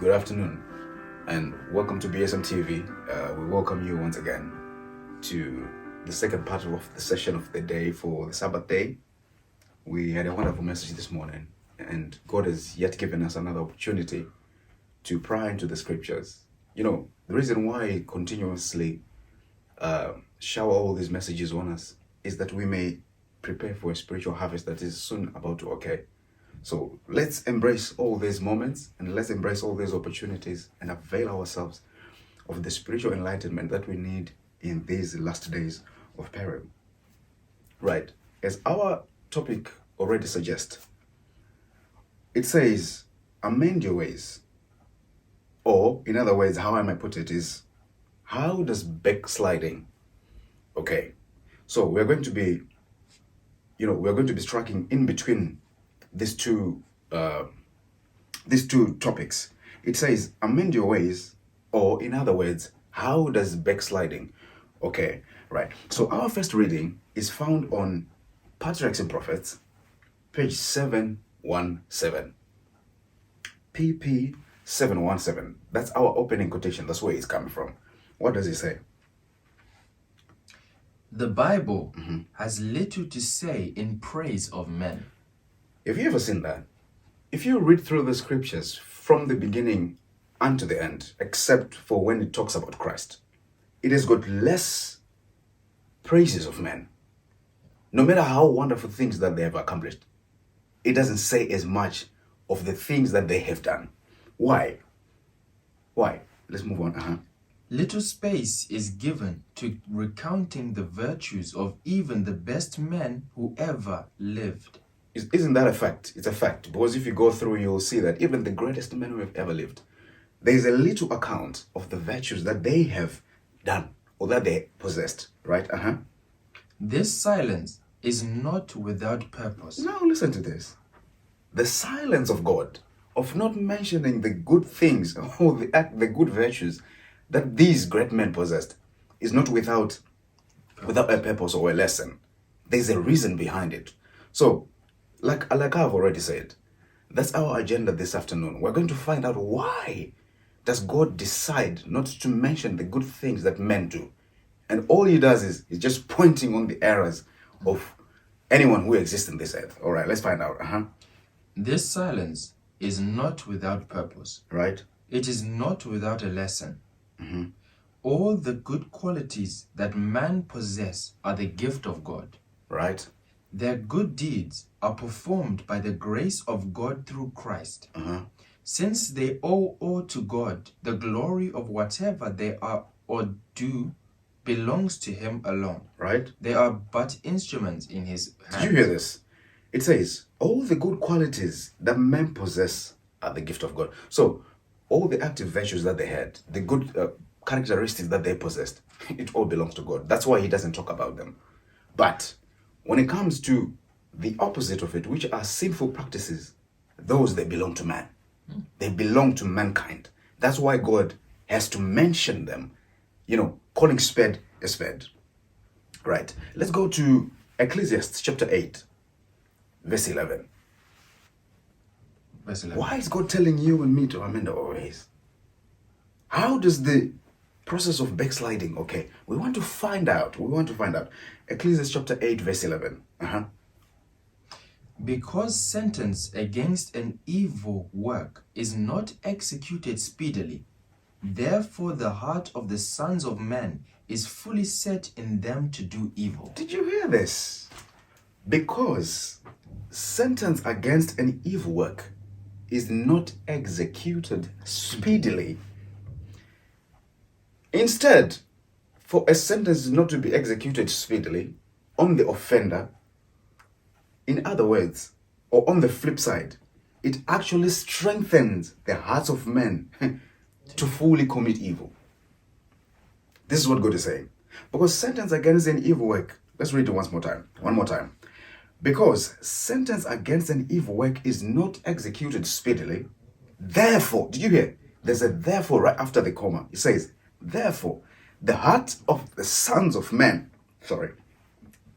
Good afternoon, and welcome to BSM TV. We welcome you once again to the second part of the session of the day for the Sabbath day. We had a wonderful message this morning, and God has yet given us another opportunity to pry into the scriptures. You know, the reason why I continuously shower all these messages on us is that we may prepare for a spiritual harvest that is soon about to occur. So let's embrace all these moments and let's embrace all these opportunities and avail ourselves of the spiritual enlightenment that we need in these last days of peril. Right, as our topic already suggests, it says, amend your ways. Or, in other words, how I might put it is, how does backsliding? Okay, so we're going to be striking in between these two topics. It says, amend your ways, or in other words, how does backsliding? Okay, right. So our first reading is found on Patriarchs and Prophets, page 717. PP 717. That's our opening quotation. That's where it's coming from. What does it say? The Bible has little to say in praise of men. Have you ever seen that? If you read through the scriptures from the beginning unto the end, except for when it talks about Christ, it has got less praises of men. No matter how wonderful things that they have accomplished, it doesn't say as much of the things that they have done. Why? Let's move on. Little space is given to recounting the virtues of even the best men who ever lived. Isn't that a fact? It's a fact. Because if you go through, you'll see that even the greatest men who have ever lived, there is a little account of the virtues that they have done or that they possessed, right? This silence is not without purpose. Now listen to this. The silence of God, of not mentioning the good things or the good virtues that these great men possessed, is not without a purpose or a lesson. There's a reason behind it. So, like I've already said, that's our agenda this afternoon. We're going to find out why does God decide not to mention the good things that men do. And all he does is just pointing on the errors of anyone who exists in this earth. All right, let's find out. This silence is not without purpose. Right. It is not without a lesson. All the good qualities that man possess are the gift of God. Right. Their good deeds are performed by the grace of God through Christ. Since they all owe to God, the glory of whatever they are or do belongs to him alone. Right. They are but instruments in his hands. Did you hear this? It says, all the good qualities that men possess are the gift of God. So, all the active virtues that they had, the good characteristics that they possessed, it all belongs to God. That's why he doesn't talk about them. But when it comes to the opposite of it, which are sinful practices, those they belong to man. They belong to mankind. That's why God has to mention them, calling spade a spade. Right. Let's go to Ecclesiastes chapter 8, verse 11. Verse 11. Why is God telling you and me to amend our ways? How does the process of backsliding? Okay, we want to find out. Ecclesiastes chapter 8, verse 11. Because sentence against an evil work is not executed speedily, therefore the heart of the sons of men is fully set in them to do evil. Did you hear this? Because sentence against an evil work is not executed speedily. Instead, for a sentence not to be executed speedily on the offender, in other words, or on the flip side, it actually strengthens the hearts of men to fully commit evil. This is what God is saying. Because sentence against an evil work, let's read it one more time. Because sentence against an evil work is not executed speedily, therefore, did you hear? There's a therefore right after the comma. It says, therefore, the heart of the sons of men,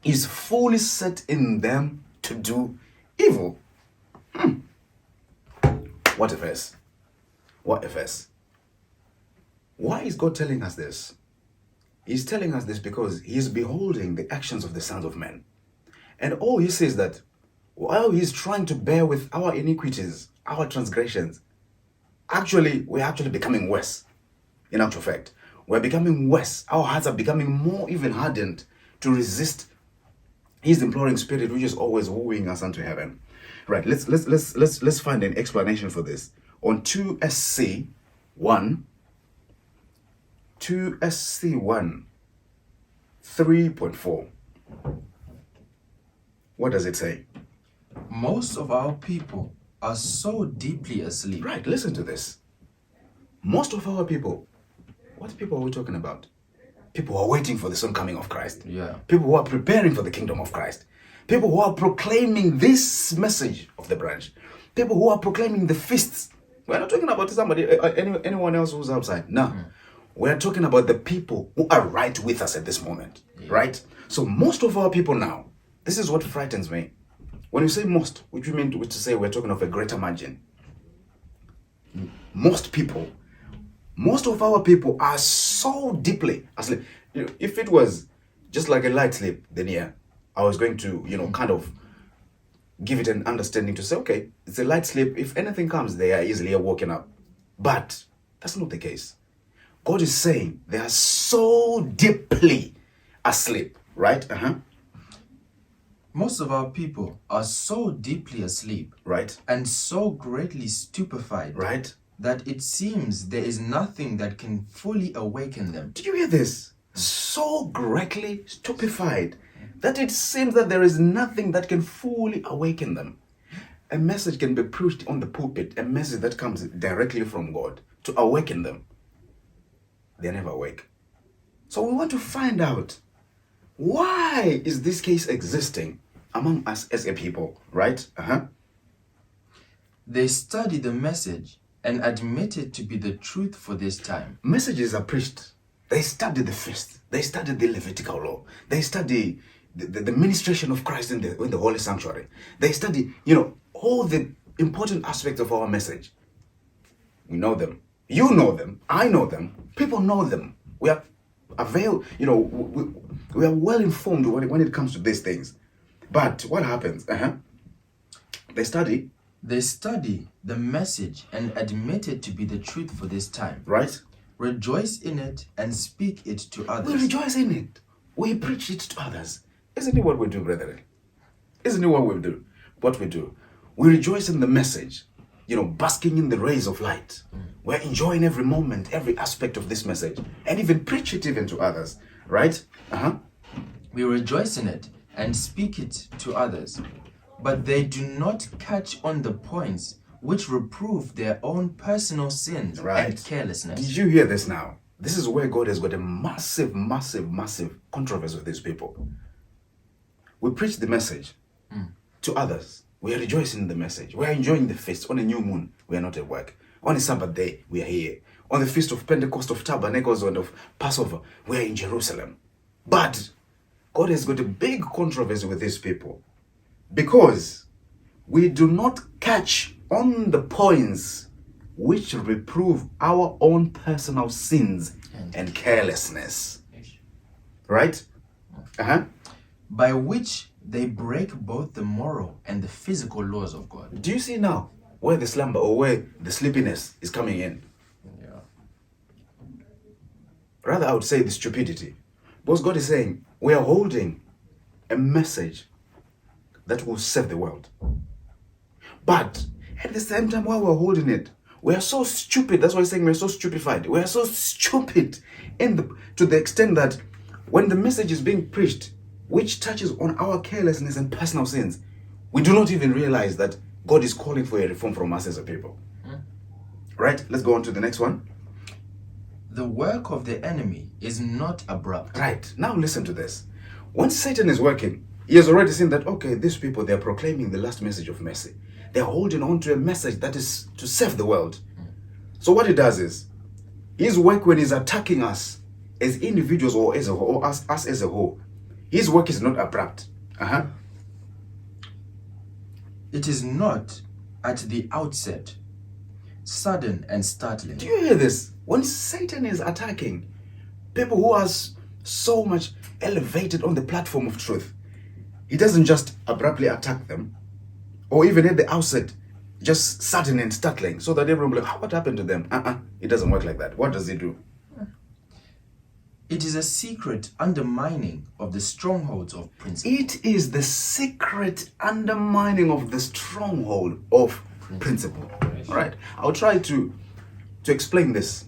is fully set in them to do evil. What a verse. What a verse. Why is God telling us this? He's telling us this because he's beholding the actions of the sons of men. And all he says that while he's trying to bear with our iniquities, our transgressions, we're actually becoming worse. In actual fact, we're becoming worse. Our hearts are becoming more even hardened to resist his imploring spirit, which is always wooing us unto heaven. Right, let's find an explanation for this. On 2SC 1, 3.4. What does it say? Most of our people are so deeply asleep. Right, listen to this. Most of our people, what people are we talking about? People who are waiting for the soon coming of Christ. Yeah. People who are preparing for the kingdom of Christ. People who are proclaiming this message of the branch. People who are proclaiming the feasts. We're not talking about somebody, anyone else who's outside. No. We're talking about the people who are right with us at this moment. Yeah. Right? So most of our people now, this is what frightens me. When you say most, which we mean to say we're talking of a greater margin. Most of our people are so deeply asleep. If it was just like a light sleep, then yeah, I was going to, kind of give it an understanding to say, okay, it's a light sleep. If anything comes, they are easily woken up. But that's not the case. God is saying they are so deeply asleep, right? Most of our people are so deeply asleep, right, and so greatly stupefied, right, that it seems there is nothing that can fully awaken them. Did you hear this? So greatly stupefied that it seems that there is nothing that can fully awaken them. A message can be preached on the pulpit, a message that comes directly from God to awaken them. They're never awake. So we want to find out, why is this case existing among us as a people, right? They study the message and admit it to be the truth for this time. Messages are preached. They study the feast. They study the Levitical law. They study the ministration of Christ in the Holy Sanctuary. They study, all the important aspects of our message. We know them. You know them. I know them. People know them. We are we are well informed when it comes to these things. But what happens? They study. They study the message and admit it to be the truth for this time. Right. Rejoice in it and speak it to others. We rejoice in it. We preach it to others. Isn't it what we do, brethren? Isn't it what we do? What we do. We rejoice in the message, basking in the rays of light. We're enjoying every moment, every aspect of this message, and even preach it even to others, right? We rejoice in it and speak it to others, but they do not catch on the points which reprove their own personal sins and carelessness. Did you hear this now? This is where God has got a massive, massive, massive controversy with these people. We preach the message to others. We are rejoicing in the message. We are enjoying the feast. On a new moon, we are not at work. On a Sabbath day, we are here. On the feast of Pentecost, of Tabernacles, and of Passover, we are in Jerusalem. But God has got a big controversy with these people because we do not catch on the points which reprove our own personal sins and carelessness. Right? By which they break both the moral and the physical laws of God. Do you see now where the slumber or where the sleepiness is coming in? Yeah. Rather, I would say the stupidity. Because God is saying, we are holding a message that will save the world. But at the same time, while we're holding it, we are so stupid. That's why he's saying we're so stupefied. We are so stupid to the extent that when the message is being preached, which touches on our carelessness and personal sins, we do not even realize that God is calling for a reform from us as a people. Right? Let's go on to the next one. The work of the enemy is not abrupt. Right. Now listen to this. When Satan is working, he has already seen that, okay, these people, they're proclaiming the last message of mercy. They're holding on to a message that is to save the world. So what he does is, his work when he's attacking us as individuals or as a whole, or us as a whole, his work is not abrupt. It is not at the outset. sudden, and startling. Do you hear this? When Satan is attacking people who are so much elevated on the platform of truth, he doesn't just abruptly attack them, or even at the outset, just sudden and startling, so that everyone will be like, what happened to them? It doesn't work like that. What does he do? It is a secret undermining of the strongholds of principle. It is the secret undermining of the stronghold of principle. All right. I'll try to explain this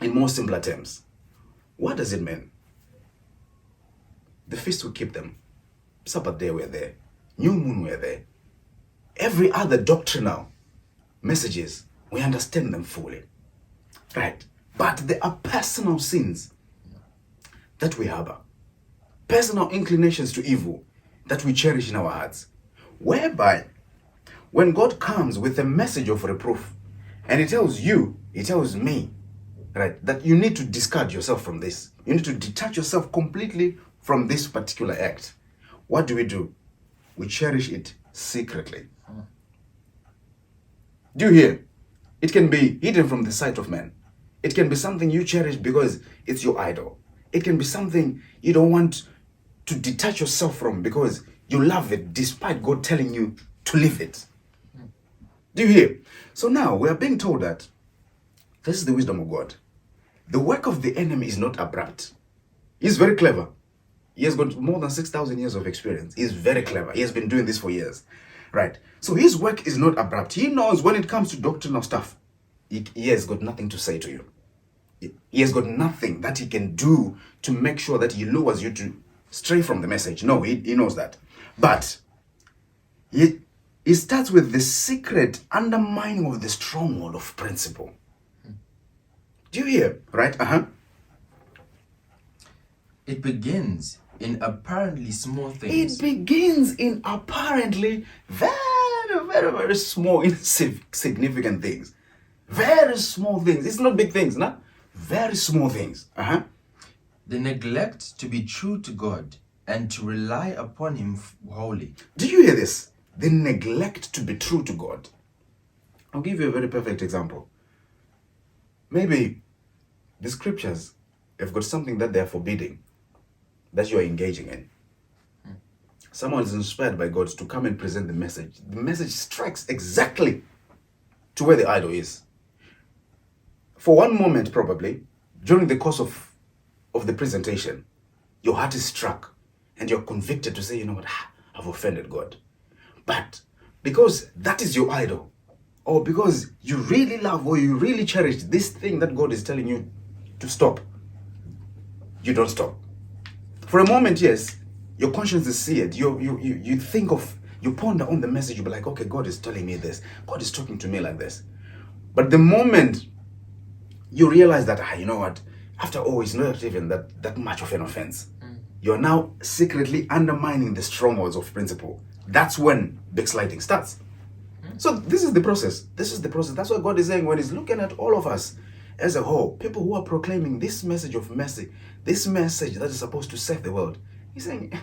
in more simpler terms. What does it mean? The feast will keep them. Sabbath day we're there. New moon we're there. Every other doctrinal messages, we understand them fully. Right. But there are personal sins that we harbor, personal inclinations to evil that we cherish in our hearts, whereby when God comes with a message of reproof and he tells you, he tells me, right, that you need to discard yourself from this, you need to detach yourself completely from this particular act, what do? We cherish it secretly. Do you hear? It can be hidden from the sight of man. It can be something you cherish because it's your idol. It can be something you don't want to detach yourself from because you love it despite God telling you to leave it. Do you hear? So now we are being told that this is the wisdom of God. The work of the enemy is not abrupt. He's very clever. He has got more than 6,000 years of experience. He's very clever. He has been doing this for years. Right? So his work is not abrupt. He knows when it comes to doctrinal stuff, he has got nothing to say to you. He has got nothing that he can do to make sure that he lures you to stray from the message. No, he knows that. But he starts with the secret undermining of the stronghold of principle. Do you hear? Right? It begins in apparently small things. It begins in apparently very, very, very small, insignificant things. Very small things. It's not big things, no? Very small things. The neglect to be true to God and to rely upon him wholly. Do you hear this? The neglect to be true to God. I'll give you a very perfect example. Maybe the scriptures have got something that they're forbidding, that you're engaging in. Someone is inspired by God to come and present the message. The message strikes exactly to where the idol is. For one moment, probably, during the course of the presentation, your heart is struck and you're convicted to say, you know what, I've offended God. But because that is your idol, or because you really love or you really cherish this thing that God is telling you to stop, you don't stop. For a moment, yes, your conscience is seared. You think of, you ponder on the message, you'll be like, okay, God is telling me this. God is talking to me like this. But the moment you realize that, you know what, after all, it's not even that much of an offense. You're now secretly undermining the strongholds of principle. That's when backsliding starts. So this is the process. This is the process. That's what God is saying when he's looking at all of us as a whole. People who are proclaiming this message of mercy, this message that is supposed to save the world. He's saying,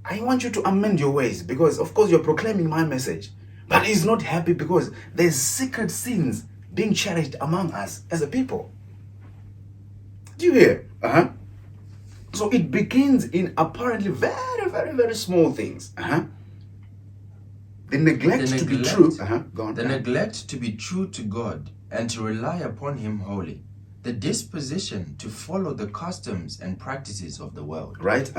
I want you to amend your ways because, of course, you're proclaiming my message. But he's not happy because there's secret sins being cherished among us as a people. Do you hear? So it begins in apparently very, very, very small things. The neglect to be true. Go on. The neglect to be true to God and to rely upon him wholly. The disposition to follow the customs and practices of the world. Right?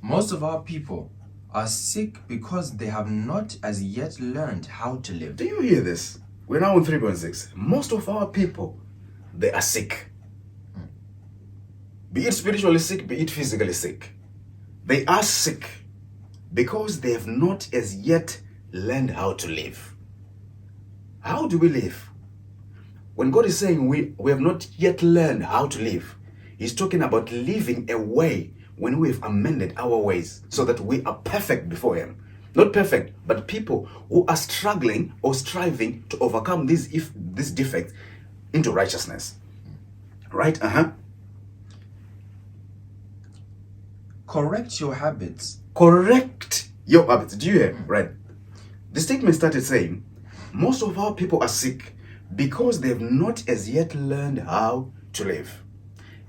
Most of our people are sick because they have not as yet learned how to live. Do you hear this? We're now on 3.6. Most of our people, they are sick. Be it spiritually sick, be it physically sick. They are sick because they have not as yet learned how to live. How do we live? When God is saying we have not yet learned how to live, he's talking about living a way when we have amended our ways so that we are perfect before him. Not perfect, but people who are struggling or striving to overcome these defects into righteousness. Right? Correct your habits. Correct your habits. Do you hear? Right. The statement started saying, Most of our people are sick because they've not as yet learned how to live.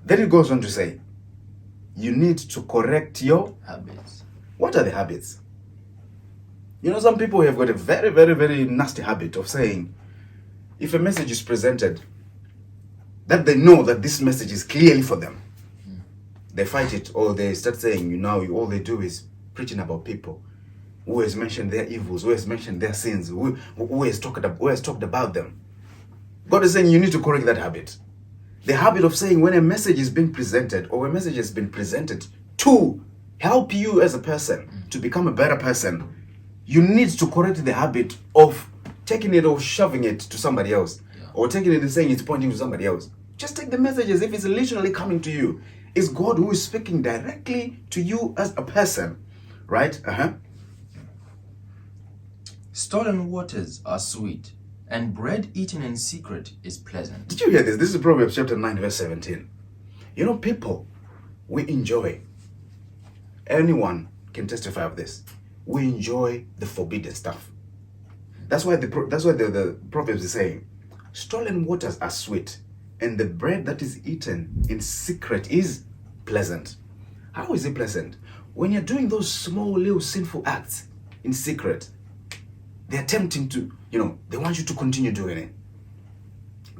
Then it goes on to say, you need to correct your habits. What are the habits? You know, some people have got a very, very, very nasty habit of saying, if a message is presented, that they know that this message is clearly for them, they fight it, or they start saying, all they do is preaching about people who has mentioned their evils, who has mentioned their sins, who has talked about them. God is saying you need to correct that habit. The habit of saying when a message is being presented, or a message has been presented to help you as a person to become a better person, you need to correct the habit of taking it or shoving it to somebody else, or taking it and saying it's pointing to somebody else. Just take the message as if it's literally coming to you. It's God who is speaking directly to you as a person, right? Stolen waters are sweet, and bread eaten in secret is pleasant. Did you hear this? This is Proverbs chapter 9, verse 17. You know, people, we enjoy. Anyone can testify of this. We enjoy the forbidden stuff. That's why the Proverbs is saying, stolen waters are sweet, and the bread that is eaten in secret is pleasant. How is it pleasant? When you're doing those small little sinful acts in secret, they're tempting to, they want you to continue doing it.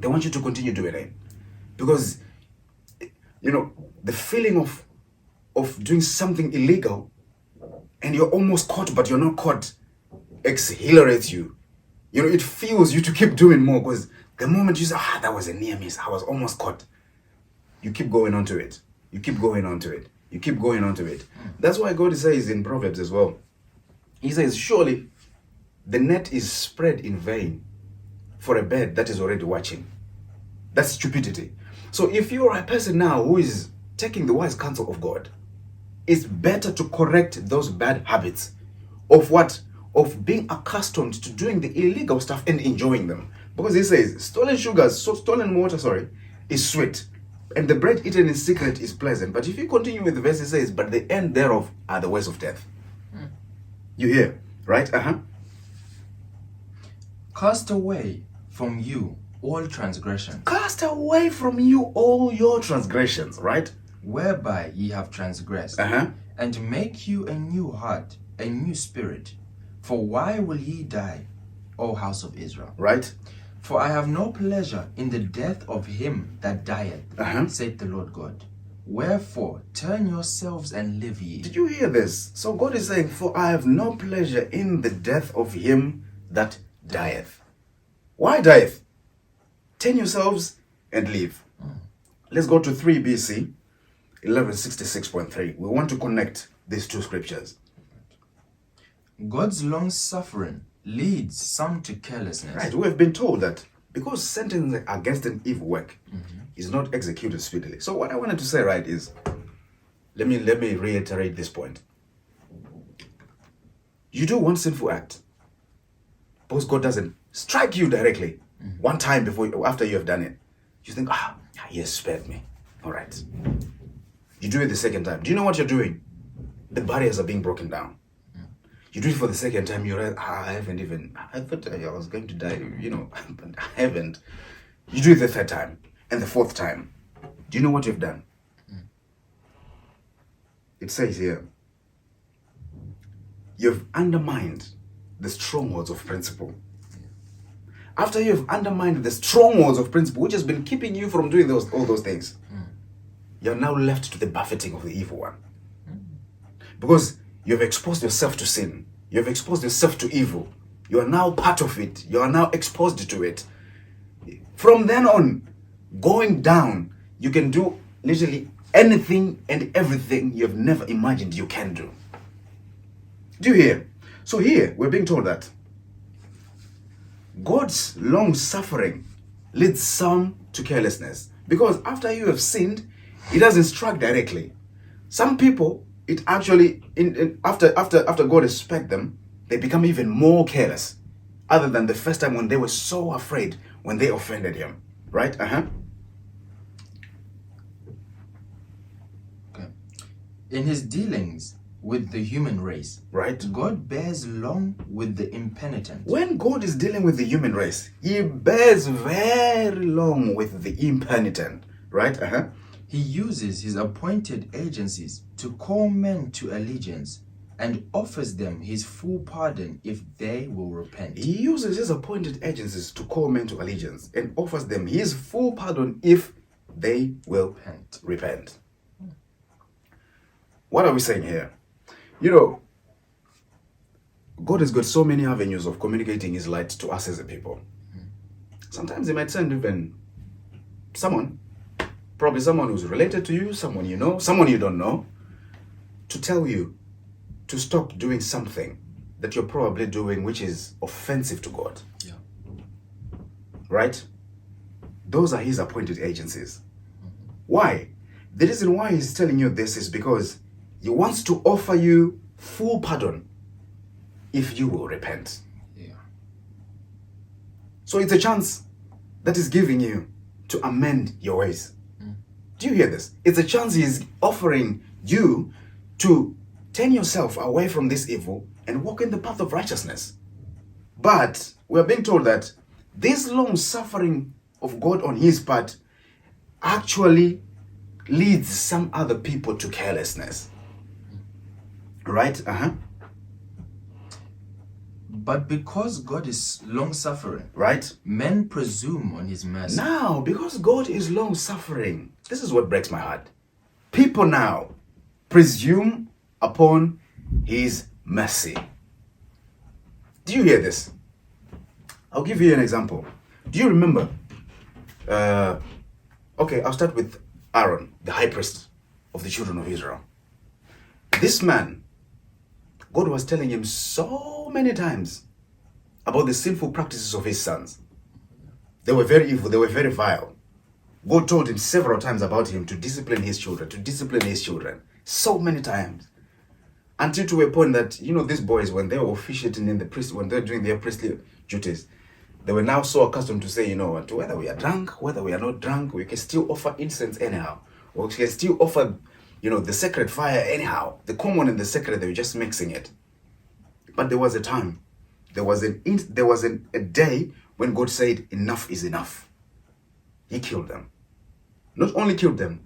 They want you to continue doing it. Because, the feeling of doing something illegal and you're almost caught, but you're not caught, exhilarates you. It fuels you to keep doing more, because the moment you say, that was a near miss, I was almost caught, you keep going on to it. You keep going on to it. You keep going on to it. That's why God says in Proverbs as well, he says, surely the net is spread in vain for a bird that is already watching. That's stupidity. So if you're a person now who is taking the wise counsel of God, it's better to correct those bad habits of what? Of being accustomed to doing the illegal stuff and enjoying them. Because he says, stolen water, is sweet, and the bread eaten in secret is pleasant. But if you continue with the verse, it says, but the end thereof are the ways of death. You hear, right? Cast away from you all transgressions. Cast away from you all your transgressions, right? Whereby ye have transgressed, and make you a new heart, a new spirit. For why will ye die, O house of Israel? Right. For I have no pleasure in the death of him that dieth, saith the Lord God. Wherefore turn yourselves and live ye. Did you hear this? So God is saying, for I have no pleasure in the death of him that dieth. Why dieth? Turn yourselves and live. Let's go to 3 BC 1166.3. We want to connect these two scriptures. God's long suffering leads some to carelessness. Right, we have been told that because sentence against an evil work is not executed speedily. So what I wanted to say, right, is let me reiterate this point. You do one sinful act, because God doesn't strike you directly one time after you have done it. You think, he has spared me. All right. You do it the second time. Do you know what you're doing? The barriers are being broken down. You do it for the second time, you realize, I thought I was going to die, but I haven't. You do it the third time and the fourth time. Do you know what you've done? It says here, you've undermined the strongholds of principle. After you've undermined the strongholds of principle, which has been keeping you from doing all those things, you're now left to the buffeting of the evil one. Because you've exposed yourself to sin. You've exposed yourself to evil. You are now part of it. You are now exposed to it. From then on, going down, you can do literally anything and everything you've never imagined you can do. Do you hear? So here, we're being told that God's long suffering leads some to carelessness. Because after you have sinned, He doesn't strike directly. Some people, it actually, after God has spared them, they become even more careless, other than the first time when they were so afraid when they offended Him. Right? Okay. In His dealings, with the human race. Right. God bears long with the impenitent. When God is dealing with the human race, he bears very long with the impenitent. Right? He uses his appointed agencies to call men to allegiance and offers them his full pardon if they will repent. He uses his appointed agencies to call men to allegiance and offers them his full pardon if they will repent. What are we saying here? You know, God has got so many avenues of communicating his light to us as a people. Sometimes he might send even someone, probably someone who's related to you, someone you know, someone you don't know, to tell you to stop doing something that you're probably doing which is offensive to God. Yeah. Right? Those are his appointed agencies. Why? The reason why he's telling you this is because he wants to offer you full pardon if you will repent. Yeah. So it's a chance that he's giving you to amend your ways. Do you hear this? It's a chance he's offering you to turn yourself away from this evil and walk in the path of righteousness. But we're being told that this long suffering of God on his part actually leads some other people to carelessness. Right? But because God is long-suffering, Right? men presume on his mercy. Now, because God is long-suffering, this is what breaks my heart. People now presume upon his mercy. Do you hear this? I'll give you an example. Do you remember? Okay, I'll start with Aaron, the high priest of the children of Israel. This man, God was telling him so many times about the sinful practices of his sons. They were very evil, they were very vile. God told him several times about him to discipline his children, so many times. Until to a point that, you know, these boys, when they were officiating in the priest, when they're doing their priestly duties, they were now so accustomed to say, you know, whether we are drunk, whether we are not drunk, we can still offer incense anyhow. Or we can still offer, you know, the sacred fire anyhow. The common and the sacred, they were just mixing it. But there was a time, there was a day when God said, enough is enough. He killed them. Not only killed them,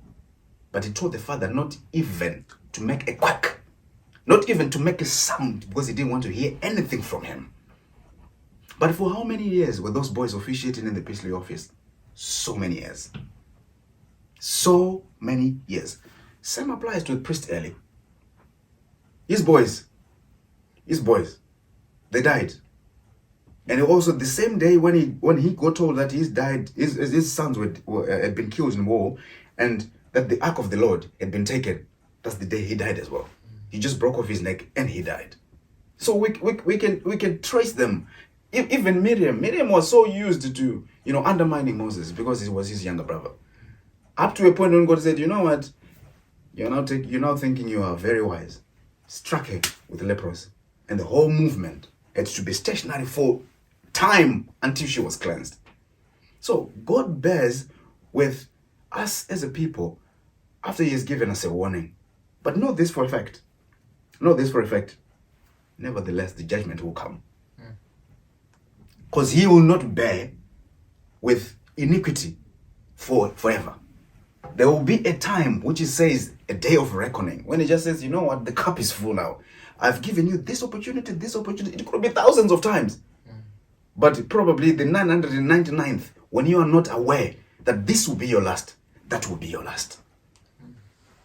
but he told the father not even to make a quack. Not even to make a sound, because he didn't want to hear anything from him. But for how many years were those boys officiating in the priestly office? So many years. So many years. Same applies to the priest Eli. His boys, they died. And also the same day when he got told that his sons had been killed in war, and that the ark of the Lord had been taken, that's the day he died as well. He just broke off his neck and he died. So we can trace them. Even Miriam was so used to, you know, undermining Moses because he was his younger brother. Up to a point when God said, you know what, you're now thinking you are very wise. Struck her with leprosy, and the whole movement had to be stationary for time until she was cleansed. So God bears with us as a people after he has given us a warning. But know this for a fact. Nevertheless, the judgment will come. Because he will not bear with iniquity forever. There will be a time which he says a day of reckoning, when he just says, you know what, the cup is full now. I've given you this opportunity. It could be thousands of times. But probably the 999th, when you are not aware that this will be your last, that will be your last.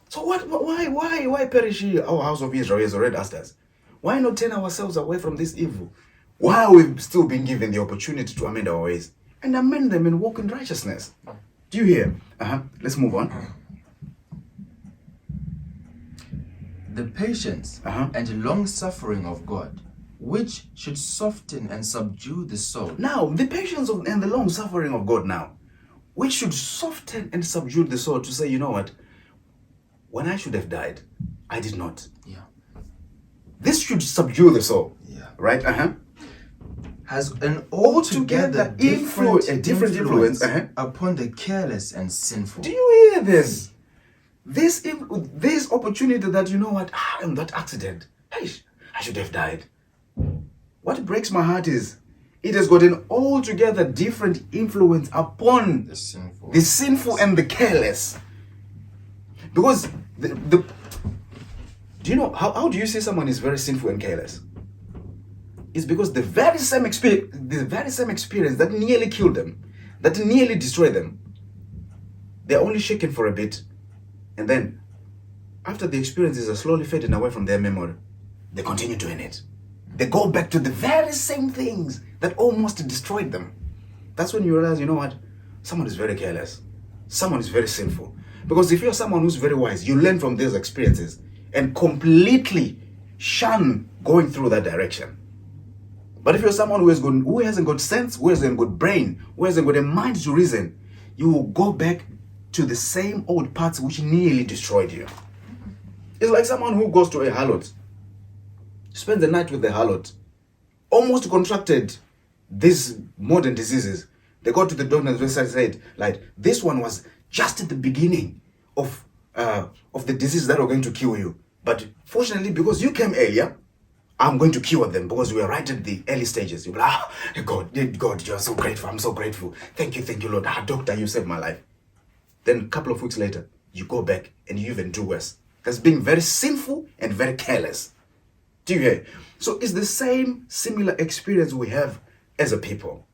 So why perish ye, our house of Israel, as already asked us? Why not turn ourselves away from this evil? Why are we still being given the opportunity to amend our ways and amend them and walk in righteousness? Do you hear? Let's move on. The patience and long suffering of God, which should soften and subdue the soul. Now, the patience and the long suffering of God now, which should soften and subdue the soul, to say, you know what, when I should have died, I did not. Yeah. This should subdue the soul. Yeah. Right? Has an altogether different influence upon the careless and sinful. Do you hear this? this opportunity that, you know what, in that accident, hey, I should have died. What breaks my heart is it has got an altogether different influence upon The sinful and the careless. Because do you know how do you say someone is very sinful and careless? It's because the very same experience that nearly killed them, that nearly destroyed them, they're only shaken for a bit, and then after the experiences are slowly fading away from their memory, they continue doing it. They go back to the very same things that almost destroyed them. That's when you realize, you know what? Someone is very careless. Someone is very sinful. Because if you're someone who's very wise, you learn from these experiences and completely shun going through that direction. But if you're someone who hasn't got sense, who hasn't got brain, who hasn't got a mind to reason, you will go back to the same old paths which nearly destroyed you. It's like someone who goes to a harlot, spends the night with the harlot, almost contracted these modern diseases. They go to the doctor and said, like, this one was just at the beginning of the disease that are going to kill you. But fortunately, because you came earlier, I'm going to cure them because we are right at the early stages. You're like, God, you are so grateful. I'm so grateful. Thank you, Lord. Doctor, you saved my life. Then a couple of weeks later, you go back and you even do worse. That's being very sinful and very careless. Do you hear? So it's the same similar experience we have as a people.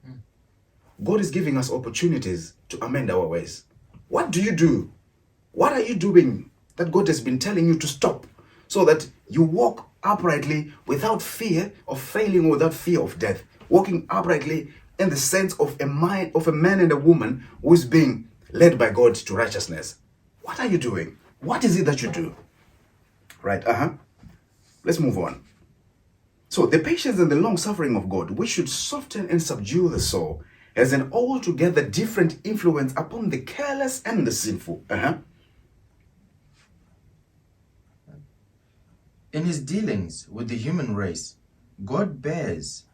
God is giving us opportunities to amend our ways. What do you do? What are you doing that God has been telling you to stop so that you walk uprightly without fear of failing or without fear of death? Walking uprightly in the sense of a man and a woman who is being led by God to righteousness. What are you doing? What is it that you do? Right, let's move on. So the patience and the long suffering of God, which should soften and subdue the soul, has an altogether different influence upon the careless and the sinful. In his dealings with the human race, God bears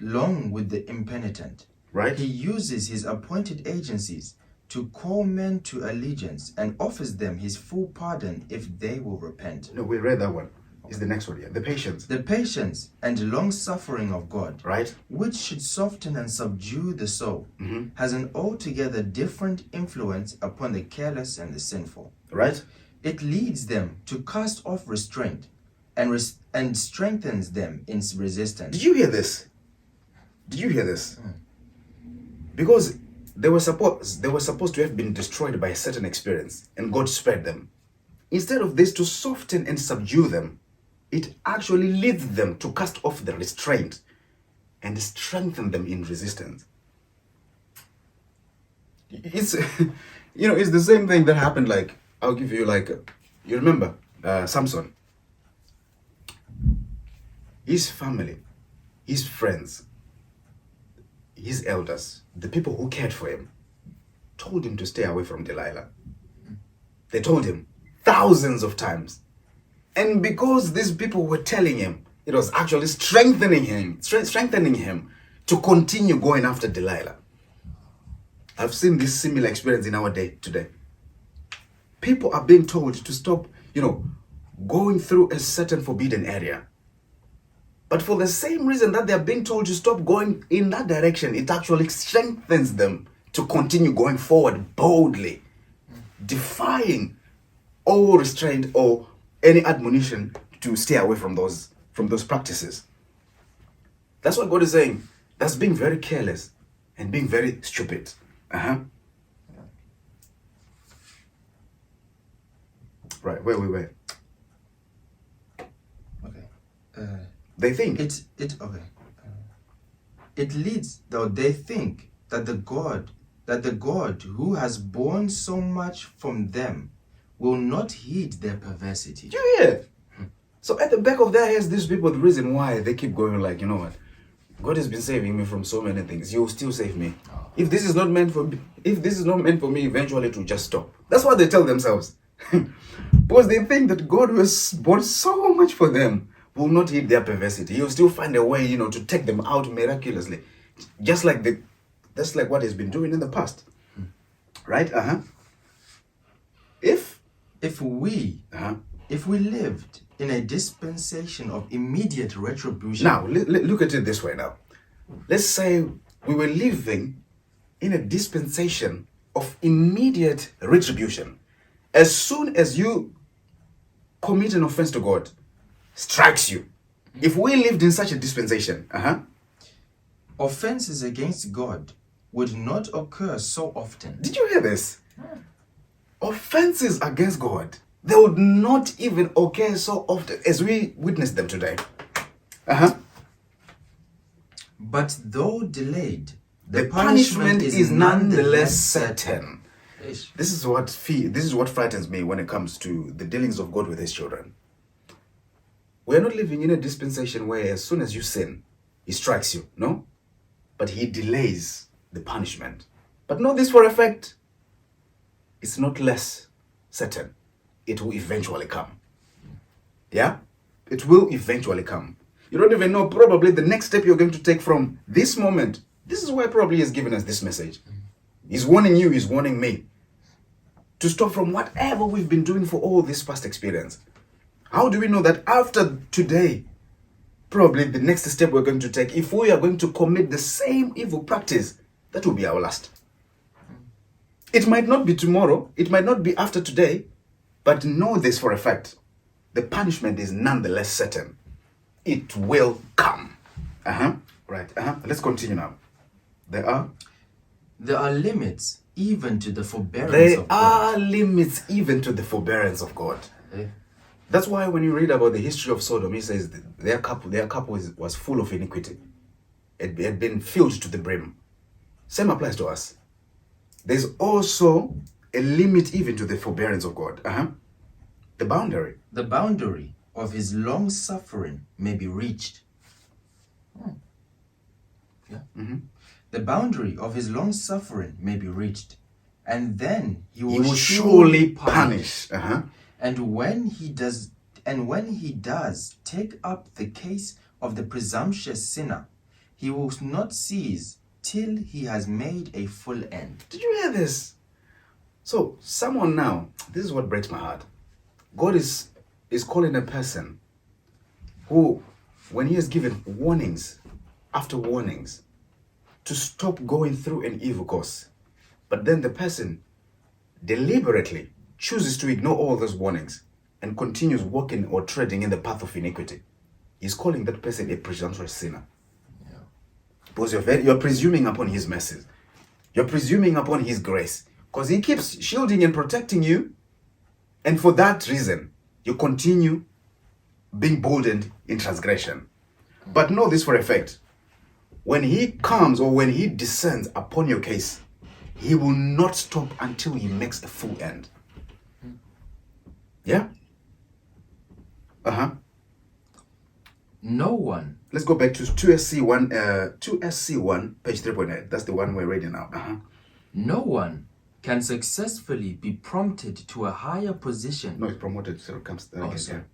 long with the impenitent. Right. He uses his appointed agencies to call men to allegiance and offers them his full pardon if they will repent. No, we read that one. Is the next one here. The patience. The patience and long suffering of God, right, which should soften and subdue the soul, has an altogether different influence upon the careless and the sinful. Right. It leads them to cast off restraint and strengthens them in resistance. Did you hear this? Because they were supposed to have been destroyed by a certain experience, and God spared them. Instead of this to soften and subdue them, it actually leads them to cast off the restraint and strengthen them in resistance. It's it's the same thing that happened. Like, I'll give you you remember Samson. His family, his friends, his elders, the people who cared for him, told him to stay away from Delilah. They told him thousands of times. And because these people were telling him, it was actually strengthening him to continue going after Delilah. I've seen this similar experience in our day today. People are being told to stop, going through a certain forbidden area. But for the same reason that they're being told to stop going in that direction, it actually strengthens them to continue going forward boldly, defying all restraint or any admonition to stay away from those practices. That's what God is saying. That's being very careless and being very stupid. Right, where we were. Okay. They think it leads, though they think that the God who has borne so much from them will not heed their perversity. Yeah. So at the back of their heads, these people, the reason why they keep going like, you know what, God has been saving me from so many things. You'll still save me. If this is not meant for me, eventually it will just stop. That's what they tell themselves. Because they think that God who has bought so much for them will not heed their perversity. He'll still find a way, to take them out miraculously. That's like what he's been doing in the past. Right? If If we Uh-huh. if we lived in a dispensation of immediate retribution, Now, look at it this way now. Let's say we were living in a dispensation of immediate retribution. As soon as you commit an offense to God, strikes you. If we lived in such a dispensation, offenses against God would not occur so often. Did you hear this? Offenses against God, they would not even occur so often as we witness them today. But though delayed, the punishment is nonetheless certain. This is what frightens me when it comes to the dealings of God with his children. We are not living in a dispensation where as soon as you sin, he strikes you, no? But he delays the punishment. But know this for a fact, it's not less certain. It will eventually come. Yeah? It will eventually come. You don't even know probably the next step you're going to take from this moment. This is why probably he's given us this message. He's warning you, he's warning me to stop from whatever we've been doing for all this past experience. How do we know that after today, probably the next step we're going to take, if we are going to commit the same evil practice, that will be our last. It might not be tomorrow, it might not be after today, but know this for a fact. The punishment is nonetheless certain. It will come. Right. Let's continue now. There are limits even to the forbearance There of God. are limits even to the forbearance of God. That's why when you read about the history of Sodom, he says their cup was full of iniquity. It had been filled to the brim. Same applies to us. There's also a limit even to the forbearance of God. The boundary. The boundary of his long suffering may be reached. The boundary of his long suffering may be reached, and then he will surely punish. And when he does take up the case of the presumptuous sinner, he will not cease till he has made a full end. Did you hear this? So someone now, this is what breaks my heart. God is calling a person who, when he has given warnings after warnings, to stop going through an evil course, but then the person deliberately chooses to ignore all those warnings and continues walking or treading in the path of iniquity, he's calling that person a presumptuous sinner. Because you're presuming upon his mercy. You're presuming upon his grace. Because he keeps shielding and protecting you. And for that reason, you continue being boldened in transgression. But know this for a fact. When he comes or when he descends upon your case, he will not stop until he makes a full end. Yeah? No one. Let's go back to 2SC1, 2SC1, page 3.8. That's the one we're reading now. No one can successfully be prompted to a higher position. No, it's promoted, so it comes there.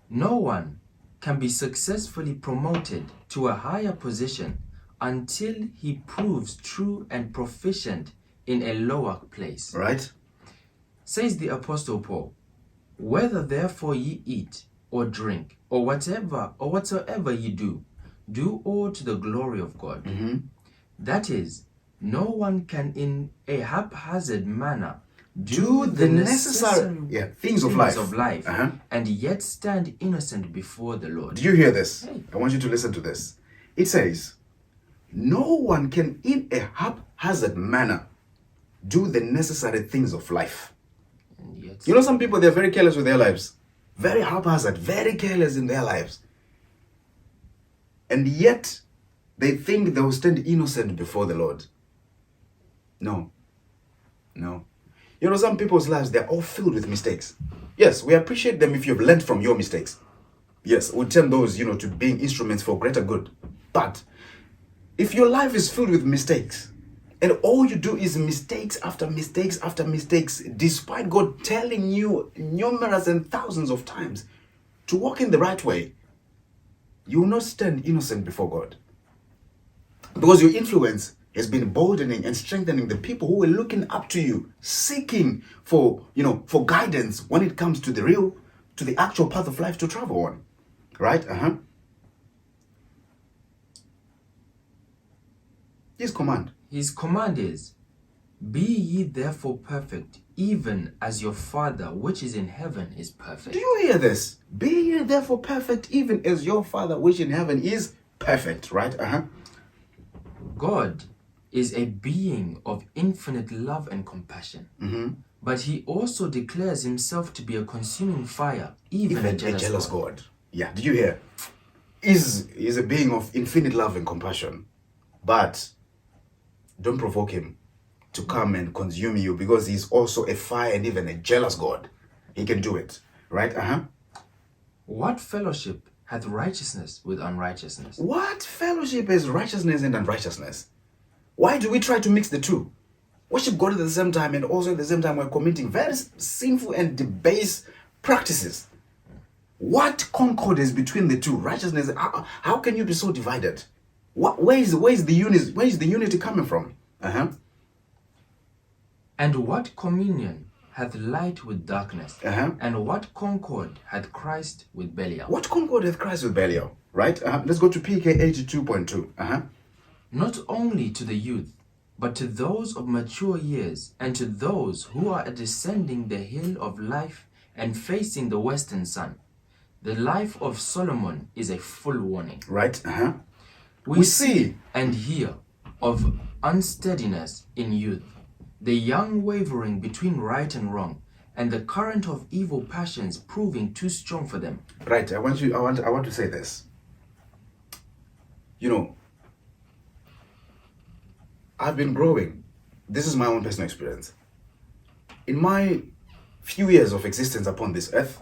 No one can be successfully promoted to a higher position until he proves true and proficient in a lower place. Right? Says the Apostle Paul, whether therefore ye eat or drink or whatsoever ye do all to the glory of God. That is, no one can in a haphazard manner do the necessary things of life, and yet stand innocent before the Lord. Do you hear this? I want you to listen to this. It says, no one can in a haphazard manner do the necessary things of life. You know, some people, they're very careless with their lives. Very haphazard, very careless in their lives. And yet, they think they will stand innocent before the Lord. No. You know, some people's lives, they're all filled with mistakes. Yes, we appreciate them if you've learned from your mistakes. Yes, we turn those, to being instruments for greater good. But if your life is filled with mistakes, and all you do is mistakes after mistakes after mistakes, despite God telling you numerous and thousands of times to walk in the right way, you will not stand innocent before God. Because your influence has been boldening and strengthening the people who were looking up to you, seeking for, for guidance when it comes to the actual path of life to travel on. Right? His command. His command is, be ye therefore perfect, even as your Father which is in heaven is perfect. Do you hear this? Be ye therefore perfect, even as your Father which in heaven is perfect. Right? God is a being of infinite love and compassion. But he also declares himself to be a consuming fire, even a jealous God. Yeah, did you hear? Is a being of infinite love and compassion. But don't provoke him to come and consume you, because he's also a fire and even a jealous God. He can do it. Right? What fellowship hath righteousness with unrighteousness? What fellowship is righteousness and unrighteousness? Why do we try to mix the two? Worship God at the same time, and also at the same time we're committing very sinful and debased practices. What concord is between the two? Righteousness. How can you be so divided? Where is the unity coming from? And what communion hath light with darkness? And what concord hath Christ with Belial? What concord hath Christ with Belial? Right? Let's go to PK 82.2. Not only to the youth, but to those of mature years, and to those who are descending the hill of life and facing the western sun. The life of Solomon is a full warning. Right? We see and hear of unsteadiness in youth, the young wavering between right and wrong, and the current of evil passions proving too strong for them. Right. I want to say this. I've been growing. This is my own personal experience. In my few years of existence upon this earth,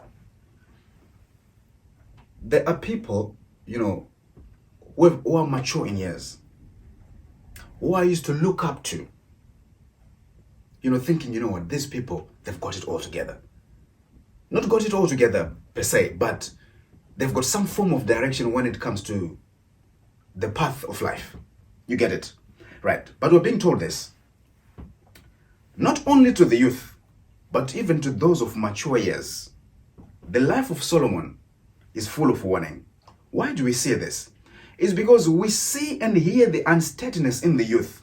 there are people, who are mature in years, who I used to look up to, thinking, what, these people, they've got it all together. Not got it all together per se, but they've got some form of direction when it comes to the path of life. You get it? Right. But we're being told this. Not only to the youth, but even to those of mature years. The life of Solomon is full of warning. Why do we say this? It's because we see and hear the unsteadiness in the youth,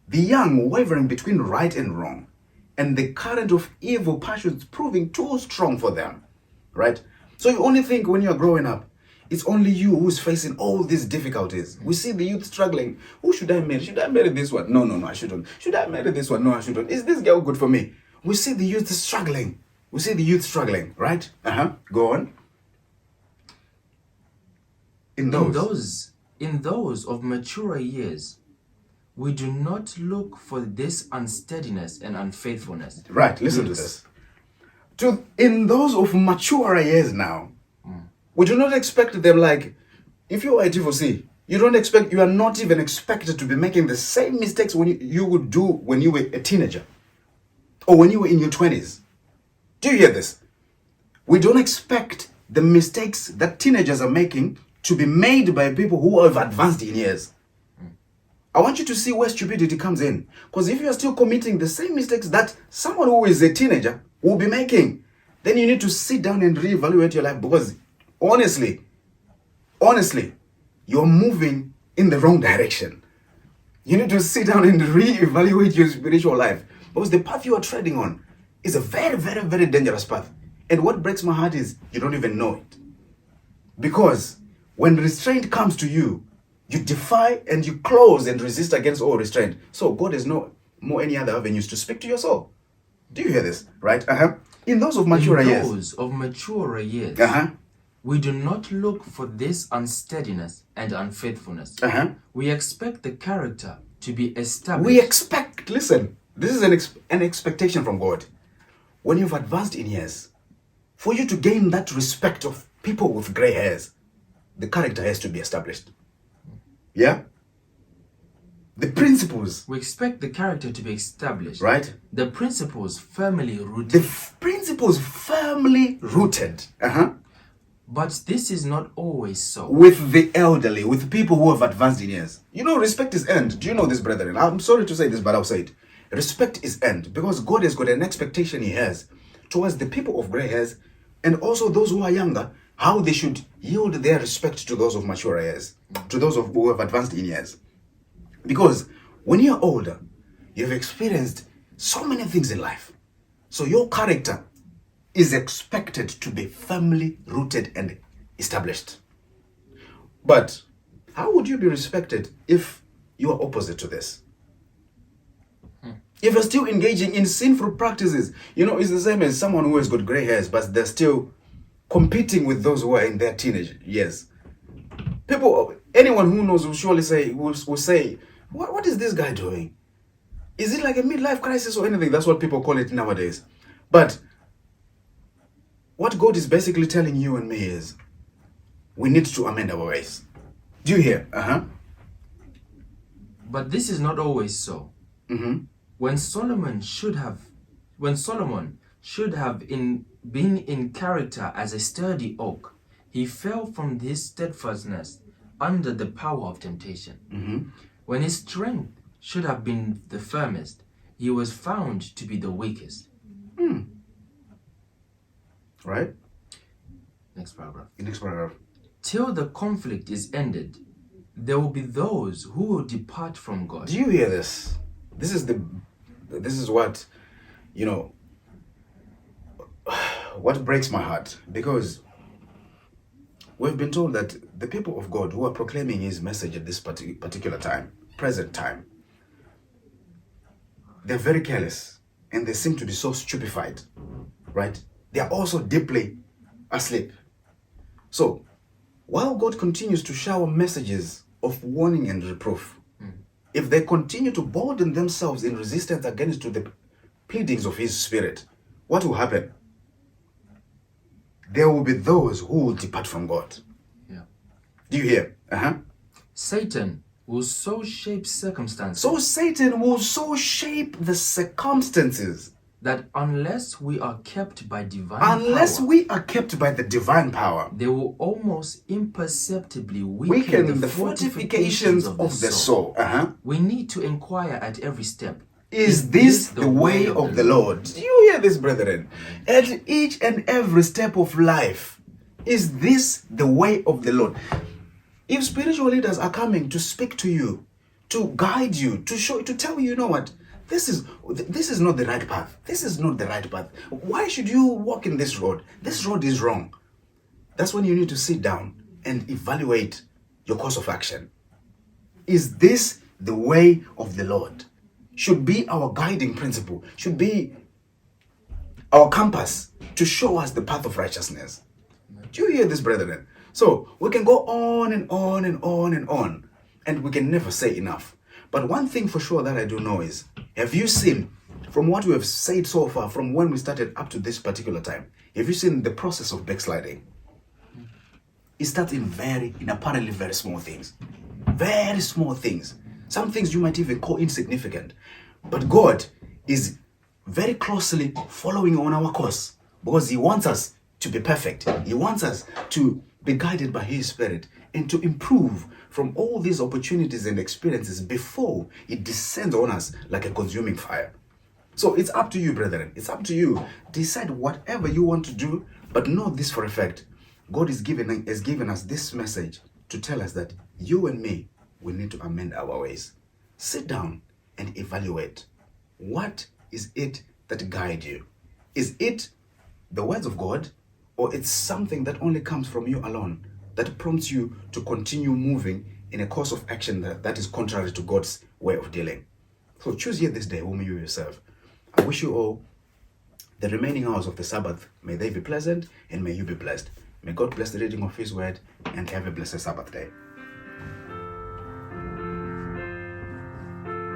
the young wavering between right and wrong, and the current of evil passions proving too strong for them. Right? So you only think when you're growing up, it's only you who's facing all these difficulties. We see the youth struggling. Who should I marry? Should I marry this one? No, I shouldn't. Should I marry this one? No, I shouldn't. Is this girl good for me? We see the youth struggling. Right? Go on. In those of mature years, we do not look for this unsteadiness and unfaithfulness. Right, listen to this. In those of mature years now, we do not expect them, like, if you are a T4C, you are not even expected to be making the same mistakes you would do when you were a teenager or when you were in your 20s. Do you hear this? We don't expect the mistakes that teenagers are making to be made by people who have advanced in years. I want you to see where stupidity comes in. Because if you are still committing the same mistakes that someone who is a teenager will be making, then you need to sit down and reevaluate your life, because honestly, you're moving in the wrong direction. You need to sit down and reevaluate your spiritual life, because the path you are treading on is a very, very, very dangerous path. And what breaks my heart is you don't even know it. Because when restraint comes to you, you defy and you close and resist against all restraint. So God has no more any other avenues to speak to your soul. Do you hear this? Right? In those of mature years, we do not look for this unsteadiness and unfaithfulness. We expect the character to be established. Listen, this is an expectation from God. When you've advanced in years, for you to gain that respect of people with gray hairs, the character has to be established. Yeah? The principles. We expect the character to be established. Right? The principles firmly rooted. But this is not always so. With the elderly, with people who have advanced in years. You know, respect is earned. Do you know this, brethren? I'm sorry to say this, but I'll say it. Respect is earned because God has got an expectation He has towards the people of gray hairs and also those who are younger, how they should yield their respect to those of mature years, to those who have advanced in years. Because when you're older, you've experienced so many things in life. So your character is expected to be firmly rooted and established. But how would you be respected if you are opposite to this? If you're still engaging in sinful practices, you know, it's the same as someone who has got gray hairs, but they're still competing with those who are in their teenage years. People, anyone who knows will surely say, will say, what is this guy doing? Is it like a midlife crisis or anything? That's what people call it nowadays. But what God is basically telling you and me is, we need to amend our ways. Do you hear? But this is not always so. When Solomon should have been in character as a sturdy oak, he fell from his steadfastness under the power of temptation. When his strength should have been the firmest, he was found to be the weakest. Right? Next paragraph. Next paragraph. Till the conflict is ended, there will be those who will depart from God. Do you hear this? This is what, you know, what breaks my heart, because we've been told that the people of God who are proclaiming His message at this particular time, present time, they're very careless and they seem to be so stupefied, right? They are also deeply asleep. So, while God continues to shower messages of warning and reproof, if they continue to bolden themselves in resistance against the pleadings of His Spirit, what will happen? There will be those who will depart from God. Yeah. Do you hear? Satan will so shape circumstances. So Satan will so shape the circumstances that unless we are kept by divine power, they will almost imperceptibly weaken the fortifications of the soul. We need to inquire at every step, is this the way of the Lord? Do you hear this, brethren? At each and every step of life, is this the way of the Lord? If spiritual leaders are coming to speak to you, to guide you, to show, to tell you, you know what, this is not the right path. This is not the right path. Why should you walk in this road? This road is wrong. That's when you need to sit down and evaluate your course of action. Is this the way of the Lord? Should be our guiding principle, should be our compass to show us the path of righteousness. Do you hear this, brethren? So we can go on and on and on and on, and we can never say enough. But one thing for sure that I do know is, have you seen, from what we have said so far, from when we started up to this particular time, have you seen the process of backsliding? It starts in apparently very small things. Very small things. Some things you might even call insignificant. But God is very closely following on our course because He wants us to be perfect. He wants us to be guided by His Spirit and to improve from all these opportunities and experiences before it descends on us like a consuming fire. So it's up to you, brethren. It's up to you. Decide whatever you want to do, but know this for a fact. God has given us this message to tell us that you and me, we need to amend our ways. Sit down and evaluate. What is it that guides you? Is it the words of God, or it's something that only comes from you alone, that prompts you to continue moving in a course of action that is contrary to God's way of dealing? So choose ye this day whom you will serve. I wish you all the remaining hours of the Sabbath. May they be pleasant and may you be blessed. May God bless the reading of His word and have a blessed Sabbath day.